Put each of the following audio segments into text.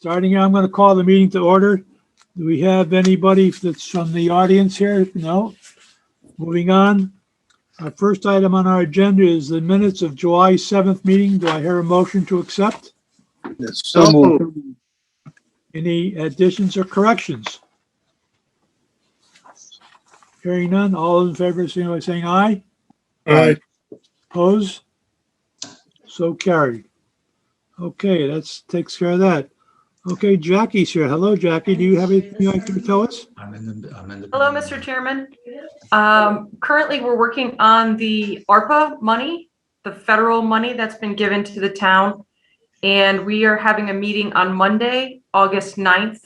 Starting, I'm going to call the meeting to order. Do we have anybody that's from the audience here? No. Moving on. Our first item on our agenda is the minutes of July 7th meeting. Do I hear a motion to accept? So moved. Any additions or corrections? Hearing none, all in favor, signify by saying aye. Aye. Opposed? So carried. Okay, that takes care of that. Okay, Jackie's here. Hello, Jackie. Do you have anything you'd like to tell us? Hello, Mr. Chairman. Currently, we're working on the ARPA money, the federal money that's been given to the town. And we are having a meeting on Monday, August 9th.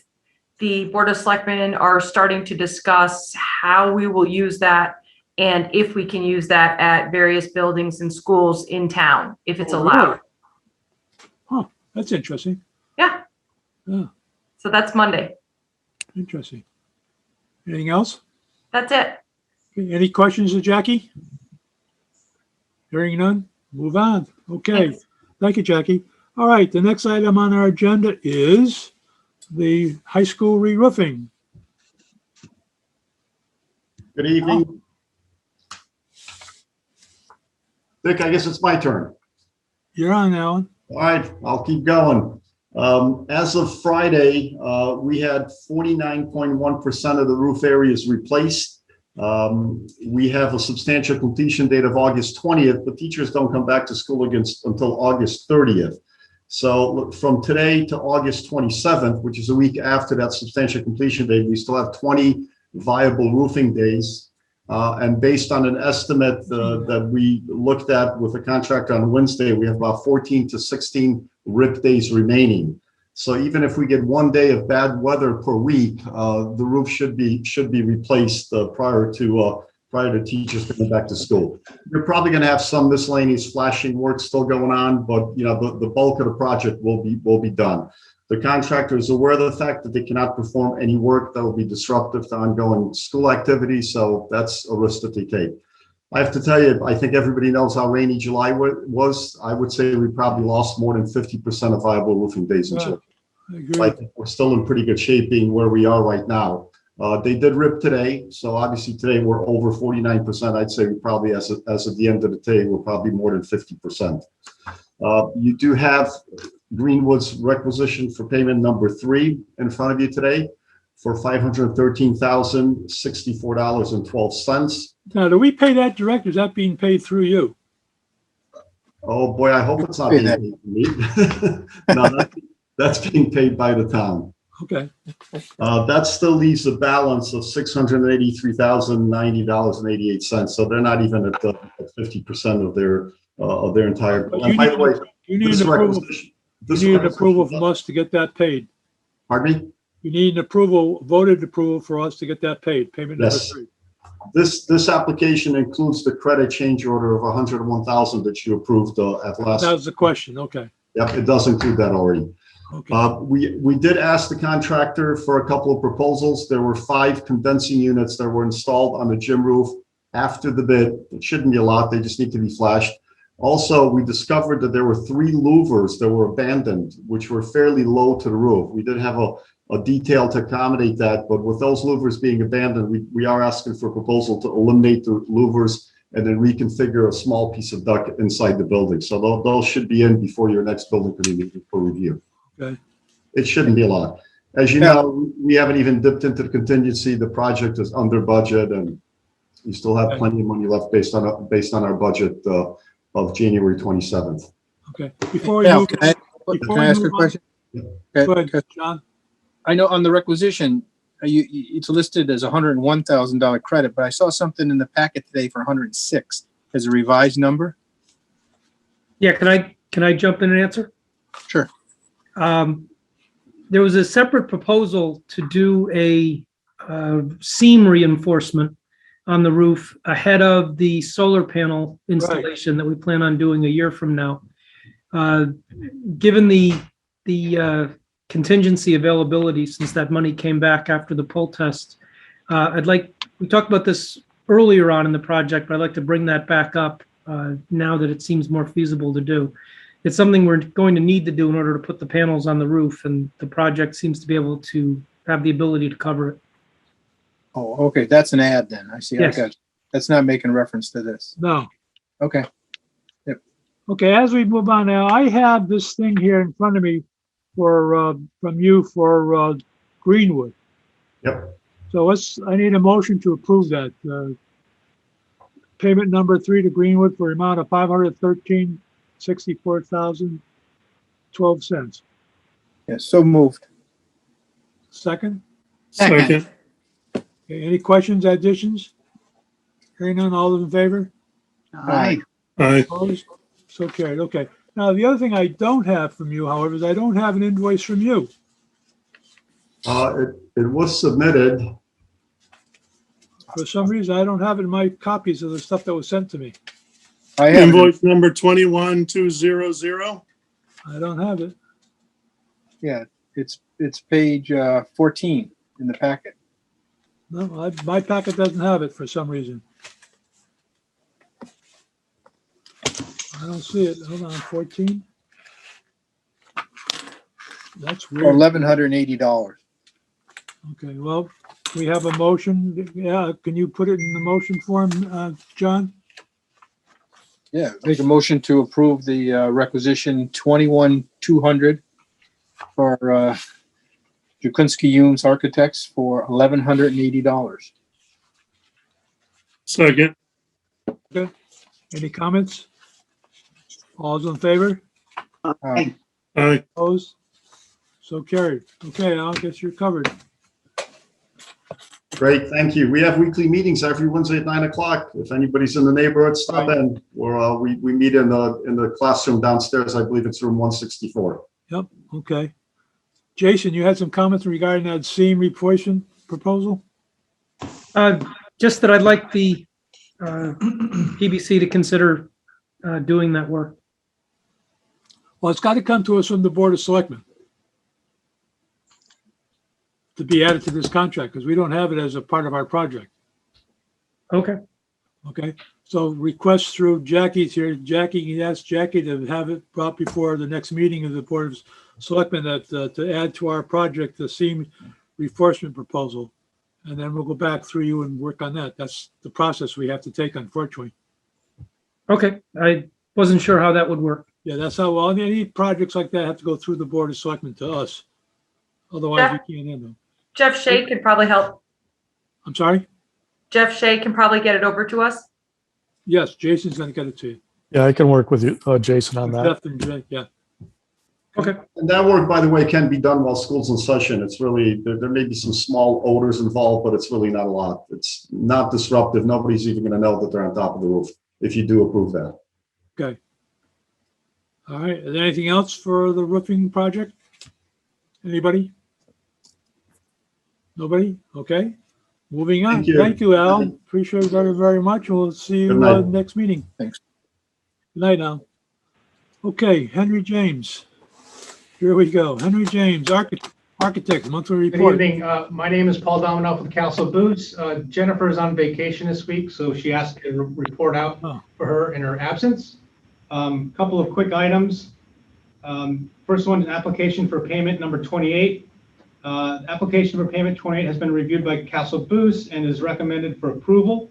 The Board of Selectmen are starting to discuss how we will use that and if we can use that at various buildings and schools in town, if it's allowed. Really? Huh, that's interesting. Yeah. Yeah, So that's Monday. interesting. Anything else? That's it. Okay, any questions of Jackie? Hearing none, move on. Okay, Thanks. thank you, Jackie. All right, the next item on our agenda is the high school re-roofing. Good evening. Dick, I guess it's my turn. You're on, Alan. All right, I'll keep going. As of Friday, we had 49.1% of the roof areas replaced. We have a substantial completion date of August 20th, but teachers don't come back to school until August 30th. So from today to August 27th, which is a week after that substantial completion date, we still have 20 viable roofing days. And based on an estimate that we looked at with the contractor on Wednesday, we have about 14 to 16 RIP days remaining. So even if we get one day of bad weather per week, the roof should be replaced prior to teachers coming back to school. You're probably going to have some miscellaneous flashing work still going on, but you know the bulk of the project will be done. The contractor is aware of the fact that they cannot perform any work that will be disruptive to ongoing school activities, so that's a risk that they take. I have to tell you, I think everybody knows how rainy July was. I would say we probably lost more than 50% of viable roofing days in July. I agree. I think we're still in pretty good shape being where we are right now. They did rip today, so obviously today we're over 49%. I'd say we probably, as of the end of the day, we're probably more than 50%. You do have Greenwood's requisition for payment number 3 in front of you today for $513,064.12. Now, do we pay that direct, or is that being paid through you? Oh boy, I hope it's not being paid to me. No, that's being paid by the town. Okay. That still leaves a balance of $683,090.88. So they're not even at 50% of their entire. And by the way, You need this an approval. requisition- You need an approval from us to get that paid. Pardon me? You need an approval, voted approval for us to get that paid, payment number Yes. 3. This application includes the credit change order of $101,000 that you approved at last. That was the question, okay. Yep, it does include that already. Okay. We did ask the contractor for a couple of proposals. There were 5 condensing units that were installed on the gym roof after the bid. It shouldn't be a lot, they just need to be flashed. Also, we discovered that there were 3 louvers that were abandoned, which were fairly low to the roof. We did have a detail to accommodate that, but with those louvers being abandoned, we are asking for a proposal to eliminate the louvers and then reconfigure a small piece of duct inside the building. So those should be in before your next building committee meeting for review. Okay. It shouldn't be a lot. As you know, we haven't even dipped into the contingency. The project is under budget, and we still have plenty of money left based on our budget of January 27th. Okay. Before you, Can I ask a question? go ahead, John. I know on the requisition, it's listed as $101,000 credit, but I saw something in the packet today for 106 as a revised number. Yeah, can I jump in and answer? Sure. There was a separate proposal to do a seam reinforcement on the roof ahead of the solar panel installation that we plan on doing a year from now. Given the contingency availability, since that money came back after the pull test, we talked about this earlier on in the project, but I'd like to bring that back up now that it seems more feasible to do. it's something we're going to need to do in order to put the panels on the roof, and the project seems to be able to have the ability to cover it. Oh, okay, that's an ad then. I see. Yes. Okay. That's not making reference to this. No. Okay. Okay, as we move on now, I have this thing here in front of me for, from you for, Greenwood. Yep. So I need a motion to approve that. Payment number 3 to Greenwood for amount of $513,064,012. Yes, so moved. Second? Second. Okay, any questions, additions? Hearing none, all those in favor? Aye. Aye. Opposed? So carried, okay. Now, the other thing I don't have from you, however, is I don't have an invoice from you. It was submitted. For some reason, I don't have it in my copies of the stuff that was sent to me. I have, Invoice number 21200. I don't have it. yeah, it's page 14 in the packet. No, my packet doesn't have it for some reason. I don't see it. Hold on, 14. That's Or weird. $1,180. Okay, well, we have a motion. Yeah, can you put it in the motion form, John? Yeah, make a motion to approve the requisition 21200 for Jukunsky Humes Architects for $1,180. Second. Any comments? All's in favor? Aye. Opposed? So carried. Okay, I guess you're covered. Great, thank you. We have weekly meetings every Wednesday at 9 o'clock. If anybody's in the neighborhood, stop Right. in. Or we meet in the classroom downstairs. I believe it's room 164. Yep, okay. Jason, you had some comments regarding that seam replacement proposal? Just that I'd like the PBC to consider doing that work. Well, it's got to come to us from the Board of Selectmen to be added to this contract, because we don't have it as a part of our project, Okay, okay? So request through Jackie's here. Jackie, you ask Jackie to have it brought before the next meeting of the Board of Selectmen that, to add to our project, the seam reinforcement proposal. And then we'll go back through you and work on that. That's the process we have to take, unfortunately. okay. I wasn't sure how that would work. Yeah, that's how, well, any projects like that have to go through the Board of Selectmen to us. Otherwise, we can't handle them. Jeff Shea could probably help. I'm sorry? Jeff Shea can probably get it over to us. Yes, Jason's gonna get it to you. Yeah, I can work with you, Jason, on that. Jeff and Jay, yeah. Okay, And that work, by the way, can be done while school's in session. It's really, there may be some small odors involved, but it's really not a lot. It's not disruptive. Nobody's even going to know that they're on top of the roof if you do approve that. Okay. All right, is there anything else for the roofing project? Anybody? Nobody? Okay. Moving on. Thank you. Thank you, Al. Appreciate it very, very much. We'll see Good you night. next meeting. Thanks. Good night now. Okay, Henry James. Here we go. Henry James, architect, monthly Good report. evening. My name is Paul Dominoff with Castle Boots. Jennifer is on vacation this week, so she asked me to report out Oh. for her in her absence. Couple of quick items. First one, application for payment number 28. Application for payment 28 has been reviewed by Castle Boots and is recommended for approval.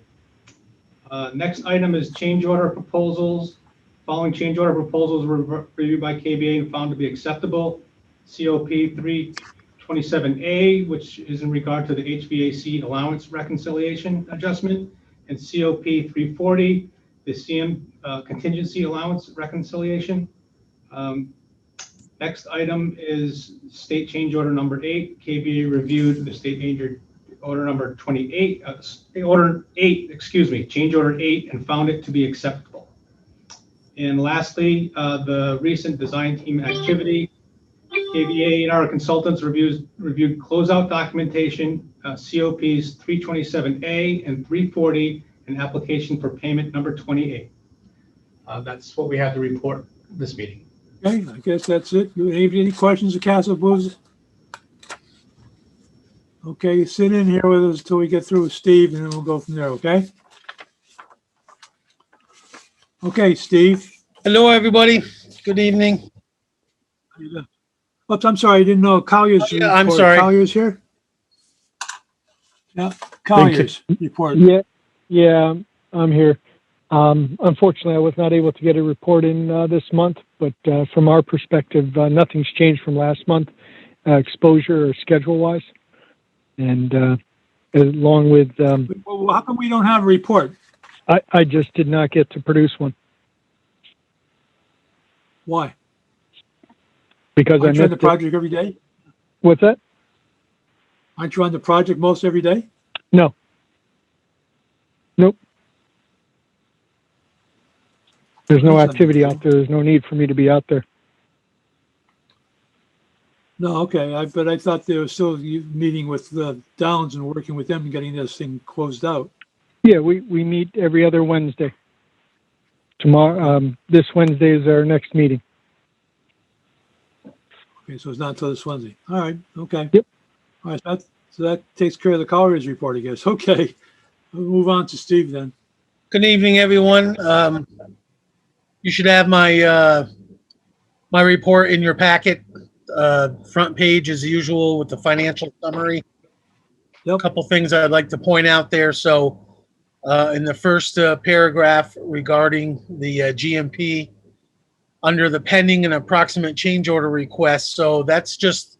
Next item is change order proposals. Following change order proposals were reviewed by KBA and found to be acceptable. COP 327A, which is in regard to the HVAC allowance reconciliation adjustment, and COP 340, the CM contingency allowance reconciliation. Next item is state change order number 8. KBA reviewed the state change order number 28, order 8, excuse me, change order 8, and found it to be acceptable. And lastly, the recent design team activity. KBA and our consultants reviewed closeout documentation, COPs 327A and 340, and application for payment number 28. That's what we have to report this meeting. Okay, I guess that's it. Any questions of Castle Booze? Okay, sit in here with us until we get through with Steve, and then we'll go from there, okay? Okay, Steve. Hello, everybody. Good evening. How you doing? Oops, I'm sorry, I didn't know Collier's. Oh, yeah, I'm report. sorry. Collier's here? Yeah, Collier's report. Yeah, I'm here. Unfortunately, I was not able to get a report in this month, but from our perspective, nothing's changed from last month, exposure or schedule-wise. And along with, Well, how come we don't have a report? I just did not get to produce one Why? because I Aren't you on missed the it. project every day? What's that? Aren't you on the project most every day? No. Nope. There's no activity out there. There's no need for me to be out there. No, okay, but I thought there was still you meeting with the Downs and working with them and getting this thing closed out. Yeah, we meet every other Wednesday. Tomorrow, this Wednesday is our next meeting. Okay, so it's not until this Wednesday. All right, okay. Yep. All right, so that takes care of the Collier's report, I guess. Okay, we'll move on to Steve then. Good evening, everyone. You should have my my report in your packet. Front page as usual with the financial summary. Yep. A couple things I'd like to point out there. So in the first paragraph regarding the GMP, under the pending and approximate change order request. So that's just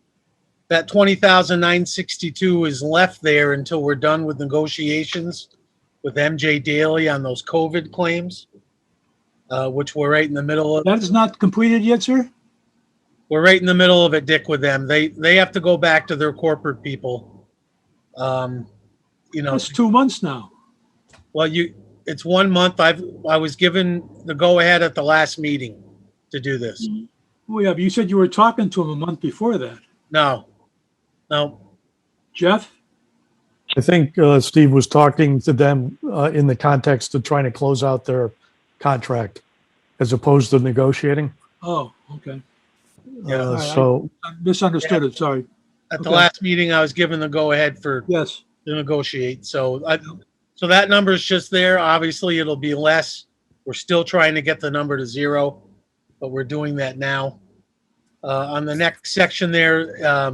that 20,962 is left there until we're done with negotiations with MJ Daly on those COVID claims, which we're right in the middle of. That is not completed yet, sir? We're right in the middle of it, Dick, with them. They have to go back to their corporate people. You know, That's 2 months now. well, it's 1 month. I was given the go ahead at the last meeting to do this. Oh, yeah, but you said you were talking to him a month before that. No. Jeff? I think Steve was talking to them in the context of trying to close out their contract as opposed to negotiating. Oh, okay. Yeah. All right, So I misunderstood it, sorry. At the Okay. last meeting, I was given the go ahead to Yes, negotiate. So that number is just there. Obviously, it'll be less. We're still trying to get the number to 0, but we're doing that now. On the next section there,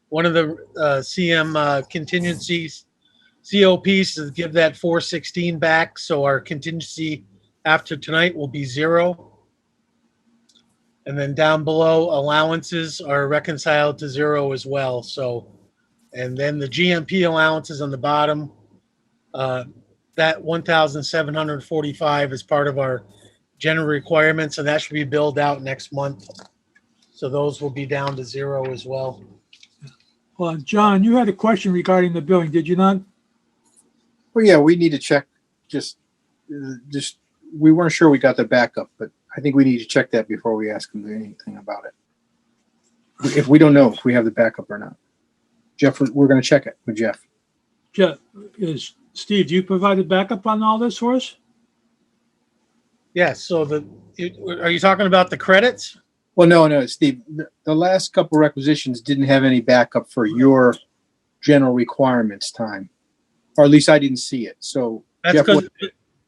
one of the CM contingencies, COPs, is to give that 416 back. So our contingency after tonight will be 0. And then down below, allowances are reconciled to 0 as well. So, and then the GMP allowances on the bottom, that 1,745 is part of our general requirements, and that should be billed out next month. So those will be down to 0 as well. well, John, you had a question regarding the billing, did you not? Well, yeah, we need to check, just, we weren't sure we got the backup, but I think we need to check that before we ask them anything about it. If we don't know if we have the backup or not. Jeff, we're going to check it with Jeff. Jeff, Steve, do you provide a backup on all this for us? Yes. So are you talking about the credits? Well, no, Steve, the last couple requisitions didn't have any backup for your general requirements time, or at least I didn't see it. So That's Jeff, because,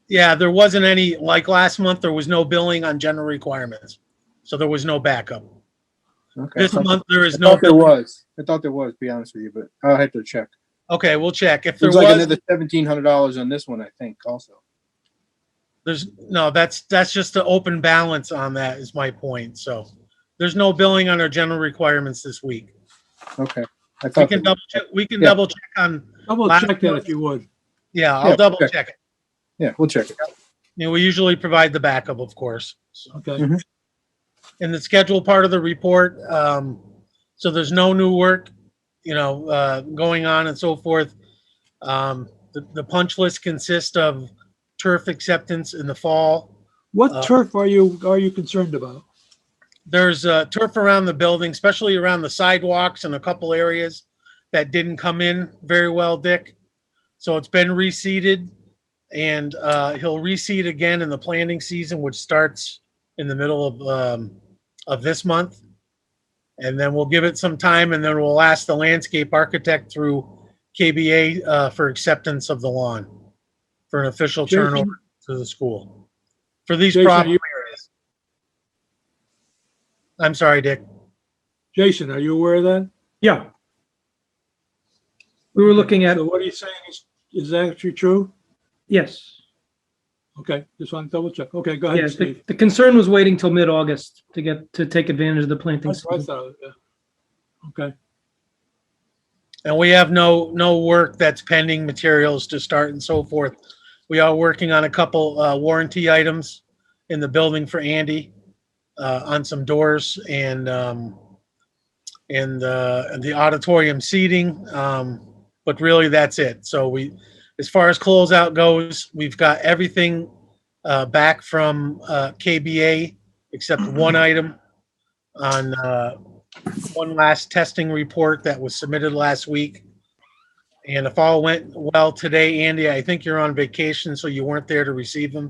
yeah, there wasn't any, like last month, there was no billing on general requirements. So there was no backup. okay. This month, there is I no. thought there was. I thought there was, to be honest with you, but I'll have to check. Okay, we'll check. If there There's like was, another $1,700 on this one, I think, also. that's just the open balance on that is my point. So there's no billing on our general requirements this week. Okay. I We thought can there double check. We can Yeah. double check on. Double Last check that month- if you would. Yeah, I'll Yeah, double okay. check it. Yeah, we'll check it. You know, we usually provide the backup, of course. So, Okay, Mhm. in the schedule part of the report, so there's no new work, going on and so forth. The punch list consists of turf acceptance in the fall. what turf are you concerned about? There's turf around the building, especially around the sidewalks and a couple areas that didn't come in very well, Dick. So it's been reseeded, and he'll reseed again in the planting season, which starts in the middle of this month. And then we'll give it some time, and then we'll ask the landscape architect through KBA for acceptance of the lawn for an official Jason? turnover to the school for these Jason, problem you- areas. I'm sorry, Dick. Jason, are you aware of that? Yeah. We were looking at, So what are you saying is that actually true? yes. Okay, just want to double check. Okay, go ahead, Yes, Steve. the concern was waiting till mid-August to take advantage of the planting That's what I season. thought, yeah. Okay, And we have no work that's pending, materials to start and so forth. We are working on a couple warranty items in the building for Andy on some doors and the auditorium seating. But really, that's it. So as far as closeout goes, we've got everything back from KBA except one item on one last testing report that was submitted last week. And if all went well today, Andy, I think you're on vacation, so you weren't there to receive them.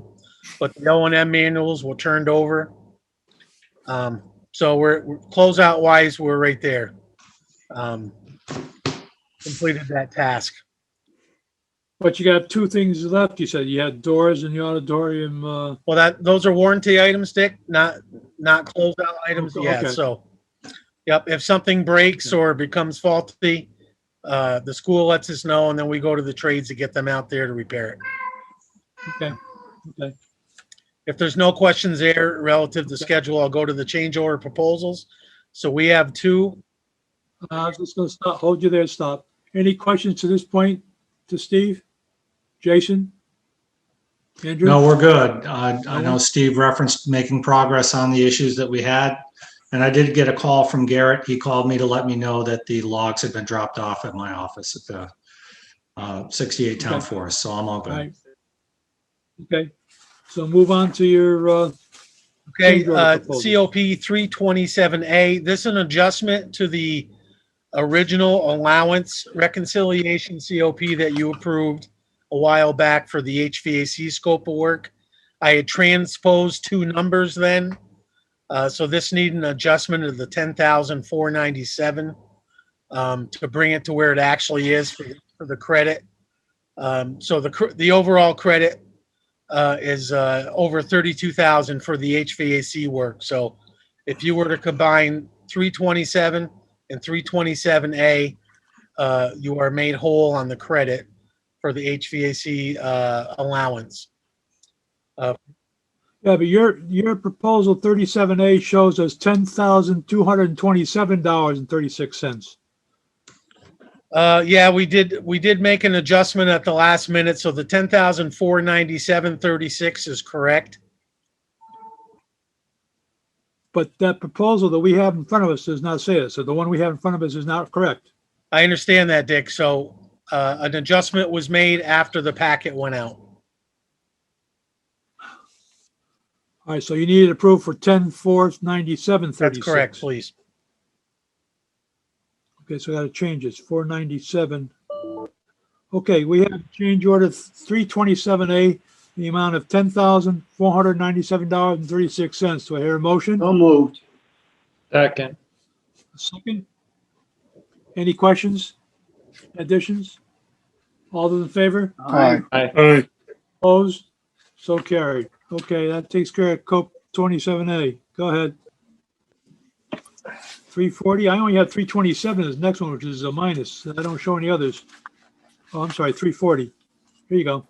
But the O&M manuals were turned over. So we're closeout wise, we're right there. Completed that task. but you got two things left. You said you had doors in the auditorium. Well, those are warranty items, Dick, not closeout items. Okay. Yeah. So, yep. If something breaks or becomes faulty, the school lets us know, and then we go to the trades to get them out there to repair it. Okay, okay. If there's no questions there relative to schedule, I'll go to the change order proposals. So we have two. I was just gonna stop, hold you there, stop. Any questions to this point to Steve? Jason? Andrew? No, we're good. I know Steve referenced making progress on the issues that we had. And I did get a call from Garrett. He called me to let me know that the logs had been dropped off at my office at the 68 Town Okay. Forest. So I'm all All good. right. Okay, so move on to your, Okay, Change order proposals. COP 327A. This is an adjustment to the original allowance reconciliation COP that you approved a while back for the HVAC scope of work. I had transposed two numbers then. So this needed an adjustment of the 10,497 to bring it to where it actually is for the credit. So the overall credit is over 32,000 for the HVAC work. So if you were to combine 327 and 327A, you are made whole on the credit for the HVAC allowance. yeah, but your proposal 37A shows us $10,227.36. Yeah, we did make an adjustment at the last minute, so the 10,497.36 is correct. But that proposal that we have in front of us does not say it. So the one we have in front of us is not correct. I understand that, Dick. So an adjustment was made after the packet went out. All right, so you need it approved for 10,497.36. That's correct, please. Okay, so I gotta change it. 497. Okay, we have change order 327A, the amount of $10,497.36. Do I hear a motion? So moved. A second? Any questions? Additions? All those in favor? Aye. Opposed? So carried. Okay, that takes care of COP 27A. Go ahead. 340, I only have 327 as the next one, which is a minus. I don't show any others. Oh, I'm sorry, 340. Here you go.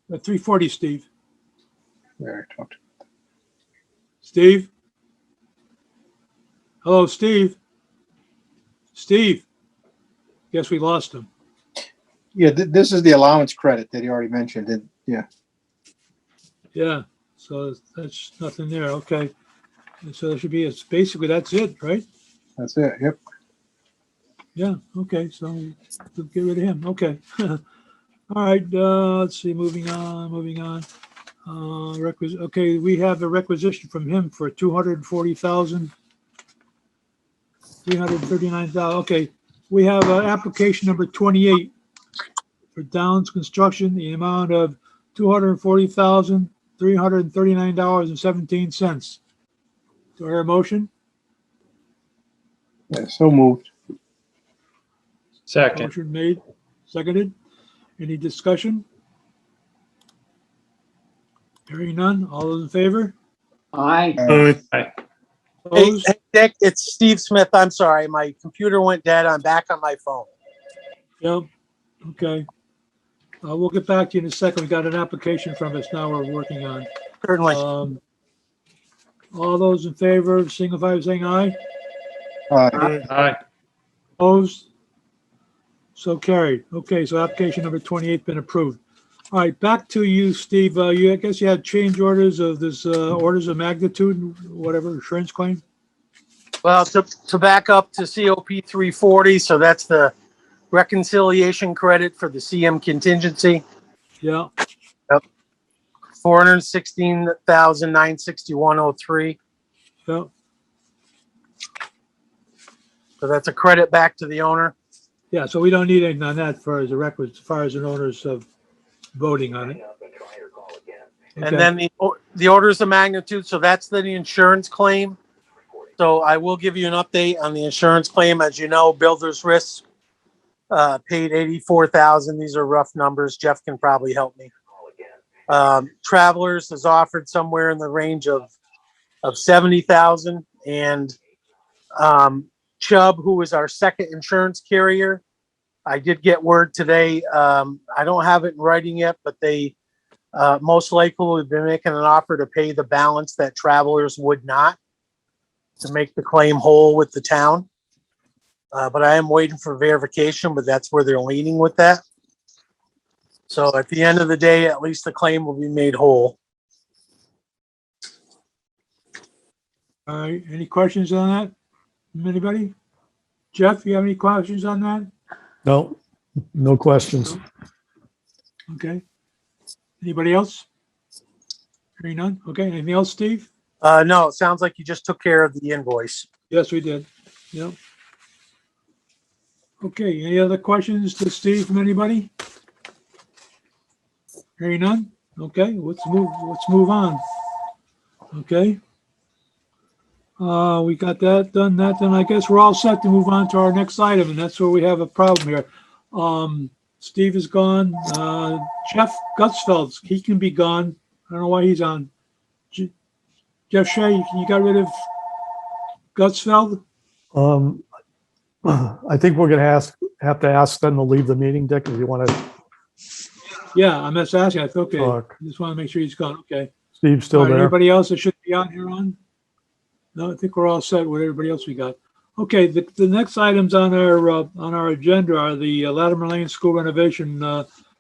340, Steve. There, I talked. Steve? Hello, Steve? Steve? Guess we lost him. Yeah, this is the allowance credit that he already mentioned. And yeah, Yeah, so that's nothing there. Okay. And so there should be, it's basically, that's it, right? that's it. Yep. Yeah, okay, so we'll get rid of him. Okay. All right, let's see, moving on. Okay, we have a requisition from him for 240,000. 339,000. Okay, we have application number 28 for Downs Construction, the amount of $240,339.17. Do I hear a motion? Yeah, so moved. Second. Motion made, seconded. Any discussion? Hearing none. All those in favor? Aye. Hey, Opposed? hey, Dick, it's Steve Smith. I'm sorry. My computer went dead. I'm back on my phone. Yep. Okay. We'll get back to you in a second. We got an application from us now we're working on. Certainly. All those in favor, signify by saying aye. Aye. Opposed? So carried. Okay, so application number 28 been approved. All right, back to you, Steve. I guess you had change orders of this, orders of magnitude, whatever, insurance claim? Well, to back up to COP 340, so that's the reconciliation credit for the CM contingency, Yeah, 416,961.03. yeah. So that's a credit back to the owner. Yeah, so we don't need anything on that for as a record, as far as an owner's voting on it. And Okay. then the orders of magnitude, so that's the insurance claim. So I will give you an update on the insurance claim. As you know, Builders Risk paid $84,000. These are rough numbers. Jeff can probably help me. Travelers has offered somewhere in the range of $70,000, and Chubb, who is our second insurance carrier, I did get word today. I don't have it in writing yet, but they most likely have been making an offer to pay the balance that Travelers would not, to make the claim whole with the town. But I am waiting for verification, but that's where they're leaning with that. So at the end of the day, at least the claim will be made whole. All right, any questions on that? From anybody? Jeff, you have any questions on that? No, no questions. Okay. Anybody else? Hearing none? Okay, anything else, Steve? No, it sounds like you just took care of the invoice. Yes, we did. Yep. Okay, any other questions to Steve from anybody? Hearing none? Okay, let's move on. Okay. We got that done. I guess we're all set to move on to our next item, and that's where we have a problem here. Steve is gone. Jeff Gutsfeld, he can be gone. I don't know why he's on. Jeff Shea, you got rid of Gutsfeld? I think we're gonna have to ask them to leave the meeting, Dick, if you want to Yeah, I'm just asking. I thought, okay, talk. just want to make sure he's gone. Okay. Steve's still All right, there. anybody else that should be on here on? No, I think we're all set with everybody else we got. Okay, the next items on our agenda are the Latimer Lane School renovation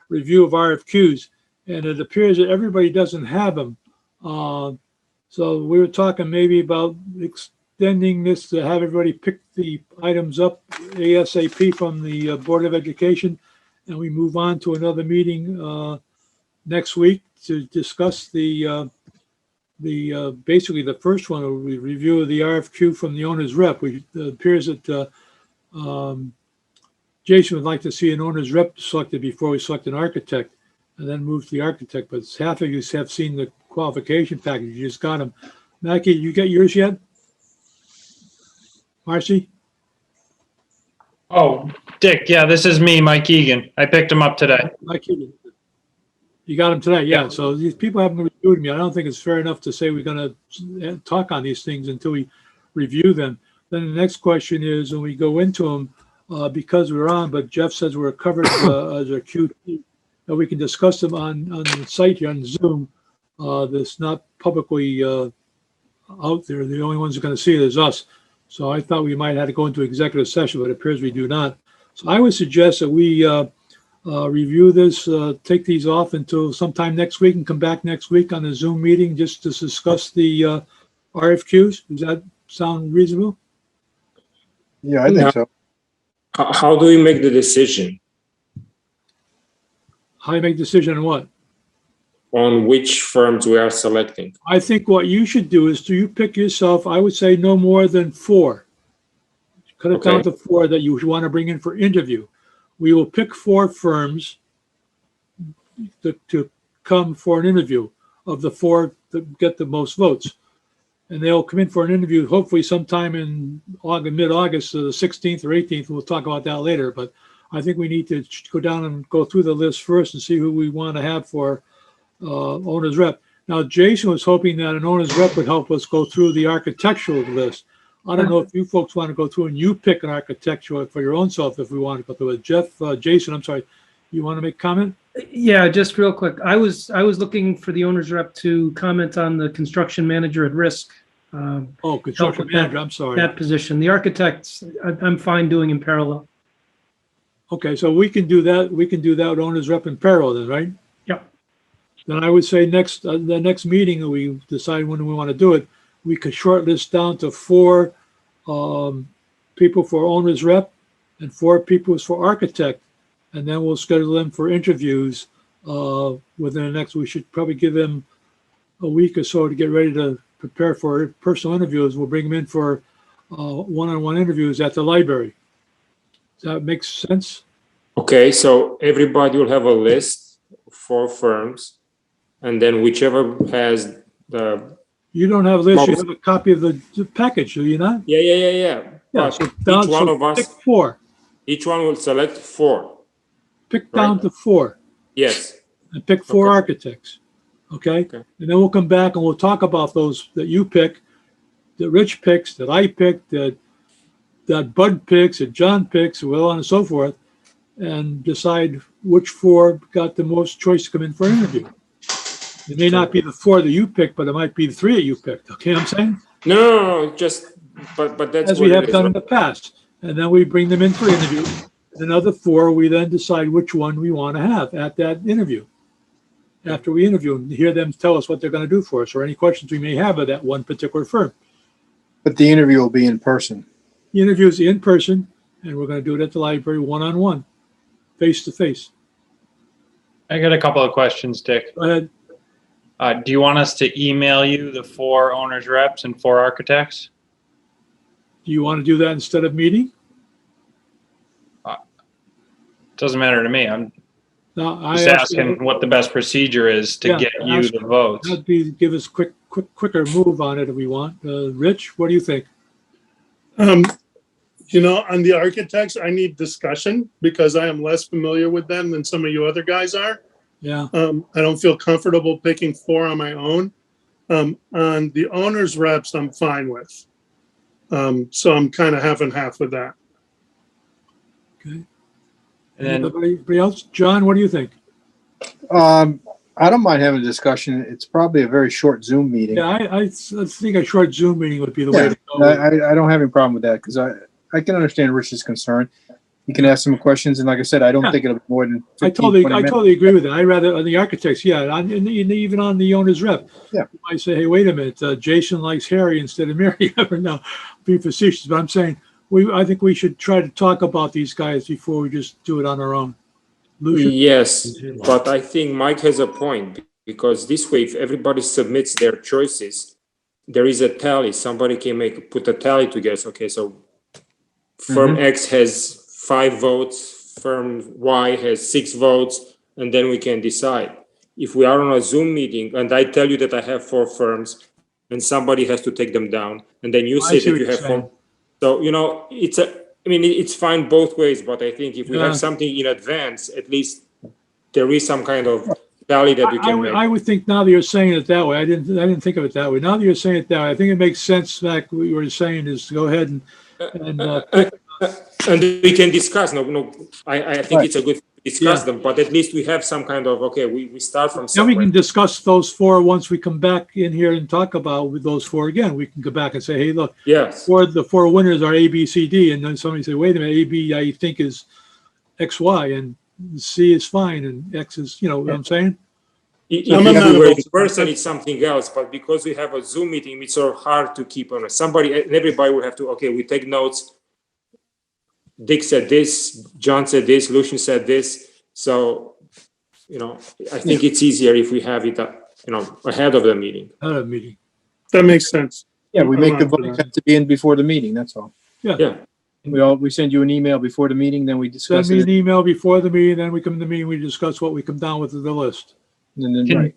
review of RFQs, and it appears that everybody doesn't have them. So we were talking maybe about extending this to have everybody pick the items up ASAP from the Board of Education, and we move on to another meeting next week to discuss basically the first one, a review of the RFQ from the owner's rep. It appears that Jason would like to see an owner's rep selected before we select an architect, and then move to the architect. But half of you have seen the qualification package. You just got them. Mackie, you get yours yet? Marcy? Oh, Dick, yeah, this is me, Mike Egan. I picked him up today. Mikey, you got them today, yeah. So these people haven't reviewed me. I don't think it's fair enough to say we're going to talk on these things until we review them. Then the next question is, when we go into them, because we're on, but Jeff says we're covered as a QT, that we can discuss them on the site here on Zoom. That's not publicly out there. The only ones who are going to see it is us. So I thought we might have to go into executive session, but it appears we do not. So I would suggest that we review this, take these off until sometime next week and come back next week on a Zoom meeting just to discuss the RFQs. Does that sound reasonable? Yeah, I think so. How do we make the decision How you make a decision on what? on which firms we are selecting? I think what you should do is you pick yourself, I would say no more than 4. Cut it down Okay. to 4 that you want to bring in for interview. We will pick 4 firms to come for an interview of the 4 that get the most votes. And they'll come in for an interview, hopefully sometime in mid-August, the 16th or 18th. We'll talk about that later. But I think we need to go down and go through the list first and see who we want to have for owner's rep. Now, Jason was hoping that an owner's rep would help us go through the architectural list. I don't know if you folks want to go through and you pick an architectural for your own self if we want to go through it. Jason, I'm sorry, you want to make comment? Yeah, just real quick. I was looking for the owner's rep to comment on the construction manager at risk. Oh, construction with that- manager, I'm sorry. That position. The architects, I'm fine doing in parallel. Okay, so we can do that. We can do that owner's rep in parallel then, right? Yep. Then I would say the next meeting, we decide when we want to do it, we could shortlist down to 4 people for owner's rep and 4 people for architect. And then we'll schedule them for interviews within the next, we should probably give them a week or so to get ready to prepare for personal interviews. We'll bring them in for one-on-one interviews at the library. Does that make sense? Okay, so everybody will have a list of 4 firms, and then whichever has the, You don't have a list, you have a copy of the package, do you not? yeah. Yeah, But so each one of us, pick 4. each one will select 4. Pick down Right. to 4 Yes, and pick 4 Okay. architects. Okay? Okay. And then we'll come back and we'll talk about those that you pick, that Rich picks, that I picked, that Bud picks, that John picks, so on and so forth, and decide which 4 got the most choice to come in for an interview. It may not be the 4 that you picked, but it might be the 3 that you picked. Okay, what I'm saying? no, just, but that's As what we it have is. done in the past. And then we bring them in for interview. Another 4, we then decide which one we want to have at that interview. After we interview them, hear them tell us what they're going to do for us or any questions we may have of that one particular firm. But the interview will be in person. The interview is in person, and we're going to do it at the library, one-on-one, face-to-face. I got a couple of questions, Dick. Go ahead. Do you want us to email you the 4 owners reps and 4 architects? Do you want to do that instead of meeting? Doesn't matter to me. I'm No, I just asked asking what the best procedure is to Yeah, get you ask- the votes. that'd be, give us quicker move on it if we want. Rich, what do you think? On the architects, I need discussion because I am less familiar with them than some of you other guys are. Yeah, I don't feel comfortable picking 4 on my own. On the owner's reps, I'm fine with. So I'm kind of half and half with that. okay. And then Anybody else? John, what do you think? I don't mind having a discussion. It's probably a very short Zoom meeting. Yeah, I think a short Zoom meeting would be the way Yeah, to go. I don't have any problem with that because I can understand Rich's concern. You can ask some questions, and like I said, I don't Yeah. think it'll be more than 15, I 20 minutes. totally agree with that. I rather on the architects, yeah, and even on the owner's rep. Yeah. You might say, hey, wait a minute, Jason likes Harry instead of Mary. You never know. Be facetious, but I'm saying I think we should try to talk about these guys before we just do it on our own. Lucian? Yes, but I think Mike has a point because this way, if everybody submits their choices, there is a tally. Somebody can put a tally together. Okay, so firm X has 5 votes, firm Y has 6 votes, and then we can decide. If we are on a Zoom meeting and I tell you that I have 4 firms and somebody has to take them down, and then you I say see that what you you're have saying. 4. So, it's fine both ways, but I think if we Yeah. have something in advance, at least there is some kind of tally that we can make. I would think now that you're saying it that way, I didn't think of it that way. Now that you're saying it that way, I think it makes sense. Like what you were saying is to go ahead and pick. And we can discuss. No, I think Right. it's a good to discuss Yeah. them, but at least we have some kind of, okay, we start from Then we somewhere. can discuss those 4 once we come back in here and talk about with those 4 again. We can go back and say, hey, look, Yes, the 4 winners are A, B, C, D, and then somebody say, wait a minute, A, B, I think is X, Y, and C is fine, and X is, you know what I'm saying? if I'm we amenable were in to person, that. it's something else, but because we have a Zoom meeting, it's so hard to keep on. Everybody will have to, okay, we take notes. Dick said this, John said this, Lucian said this. So, I think it's easier if we have it, ahead of the meeting. Meeting. That makes sense. Yeah, we I'm make the on for votes that. have to be in before the meeting, that's all. Yeah, We send you an email before the meeting, then we Send discuss me it. an email before the meeting, then we come to the meeting, we discuss what we come down with the list. And then, Can- right.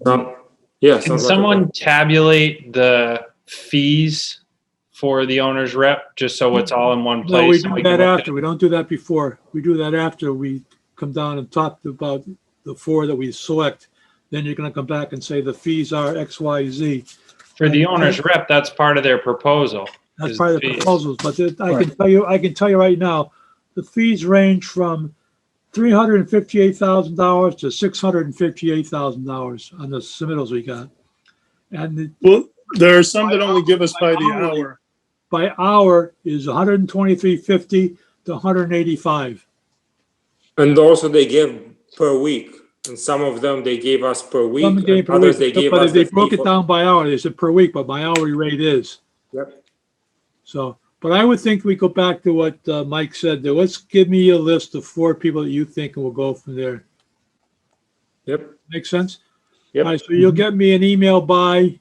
Can sounds like someone tabulate the fees for the owner's rep, just so it's all in one No, place? we and do can that look at after. We don't do that before. We do that after we come down and talk about the 4 that we select. then you're gonna come back and say the fees are X, Y, Z. For the owner's rep, that's part of their proposal. That's is part of the fees. proposals, but I can tell you right now, the fees range from $358,000 to $658,000 on the submittals we got. And Well, there are some that only give us by the hour. by hour is $123.50 to $185. And also they give per week. And some of them they gave us per week. Some gave And per others week, they gave but us if they the broke fee it for- down by hour, they said per week, but my hourly rate is. Yep. So, but I would think we go back to what Mike said there. Let's give me a list of 4 people that you think, and we'll go from there. Yep. Make sense? Yep. All right, so you'll get me an email by,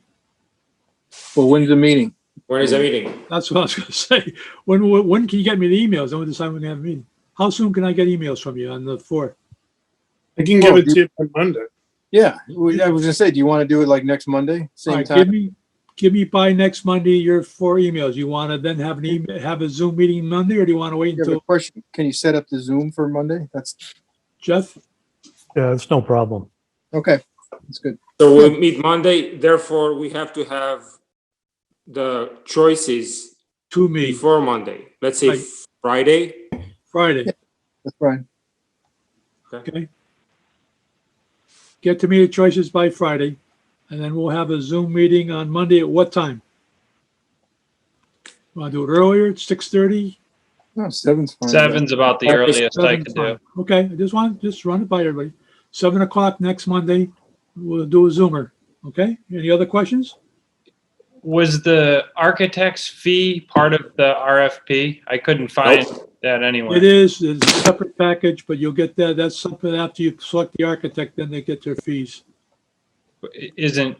Well, when's the meeting? When is the meeting? that's what I was gonna say. When can you get me the emails? Then we'll decide when we have a meeting. How soon can I get emails from you on the 4th? I can give it to you on Monday. Yeah, I was gonna say, do you want to do it like next Monday, All same right, time? give me by next Monday your 4 emails. You want to then have have a Zoom meeting Monday, or do you want to wait You have a until question? Can you set up the Zoom for Monday? That's Jeff? Yeah, it's no problem. okay. That's good. So we'll meet Monday, therefore we have to have the choices To me, before Monday. Let's say Right. Friday. Friday, That's fine. okay? Get to me the choices by Friday, and then we'll have a Zoom meeting on Monday at what time? Want to do it earlier, 6:30? No, 7's fine. Seven's about the earliest I could do. Okay, I just run it by everybody. 7 o'clock next Monday, we'll do a Zoomer, okay? Any other questions? Was the architect's fee part of the RFP? I couldn't find that anywhere. It's a separate package, but you'll get that. That's something after you select the architect, then they get their fees. Isn't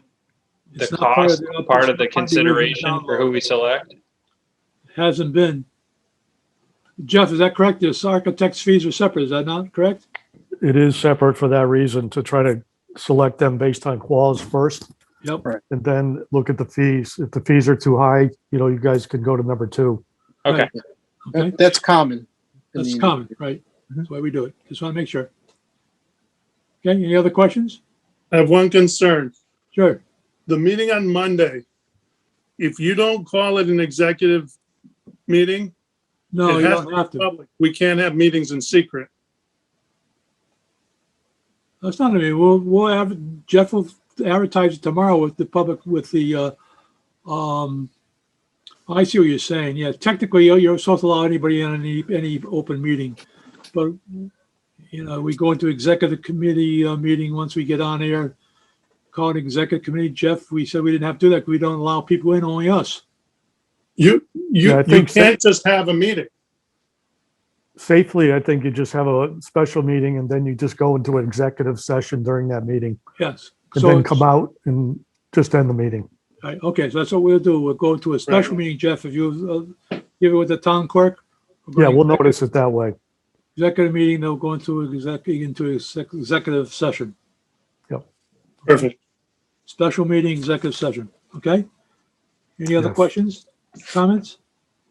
the It's not part of cost the- part it's of the not part of the original consideration for who we select? Hasn't been. Jeff, is that correct? This architect's fees are separate, is that not correct? It is separate for that reason, to try to select them based on quals first, Yep. and then look at the fees. If the fees are too high, you guys can go to number 2. Okay. Okay, That's common. in that's the- common, right? That's why we do it. Just want to make sure. Okay, any other questions? I have one concern. Sure. The meeting on Monday, if you don't call it an executive meeting, No, it you has don't to be have to. public. We can't have meetings in secret. That's not me. We'll have, Jeff will advertise it tomorrow with the public, with the, I see what you're saying. Yeah, technically, you're supposed to allow anybody in any open meeting. But, we go into executive committee meeting once we get on air, call it executive committee. Jeff, we said we didn't have to do that. We don't allow people in, only us. You I think so. can't just have a meeting. Safely, I think you just have a special meeting, and then you just go into an executive session during that meeting, Yes. and So then it's- come out and just end the meeting. Right, okay, so that's what we'll do. We'll go to a special meeting, Jeff, if you give it with the town clerk. Yeah, we'll notice it that way. Executive meeting, they'll go into executive session. Perfect. Special meeting, executive session, okay? Any other Yes. questions, comments?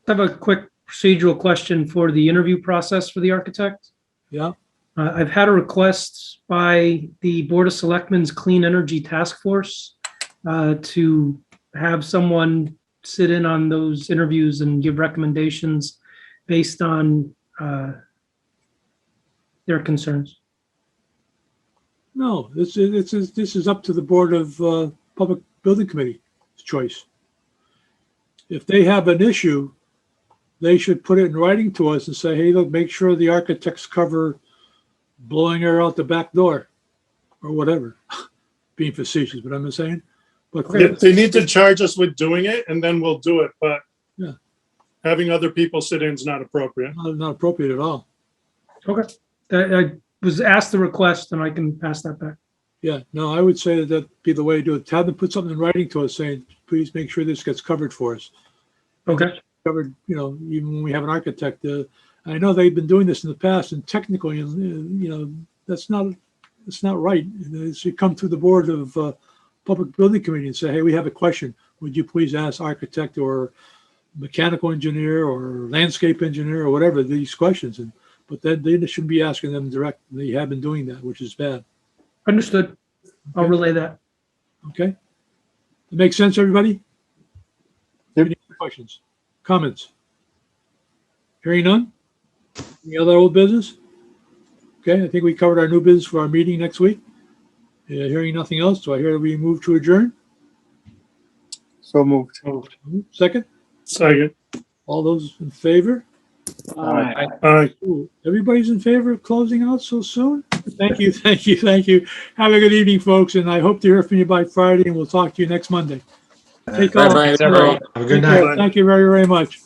I have a quick procedural question for the interview process for the architect. Yeah, I've had a request by the Board of Selectmen's Clean Energy Task Force to have someone sit in on those interviews and give recommendations based on their concerns. no, this is up to the Board of Public Building Committee's choice. If they have an issue, they should put it in writing to us and say, hey, look, make sure the architects cover blowing air out the back door or whatever. Being facetious, but I'm saying. But They need to charge us with doing it, and then we'll do it, but Yeah. having other people sit in is not appropriate. not appropriate at all. Okay. I was asked the request and I can pass that back. Yeah, no, I would say that'd be the way to do it. Have them put something in writing to us saying, please make sure this gets covered for us. Okay. Covered, even when we have an architect. I know they've been doing this in the past, and technically, that's not right. It should come to the Board of Public Building Committee and say, hey, we have a question. Would you please ask architect or mechanical engineer or landscape engineer or whatever these questions? But then they shouldn't be asking them direct. They have been doing that, which is bad. Understood. I'll relay that. Okay? That makes sense, everybody? Yep. Any questions, comments? Hearing none? Any other old business? Okay, I think we covered our new business for our meeting next week. Hearing nothing else, do I hear we move to adjourn? So moved. Second? Second. All those in favor? Aye. Ooh, everybody's in favor of closing out so soon? Thank you, thank you, thank you. Have a good evening, folks, and I hope to hear from you by Friday, and we'll talk to you next Monday. Take care. Bye-bye, everyone. Have a good Take care. night. Thank you very, very much.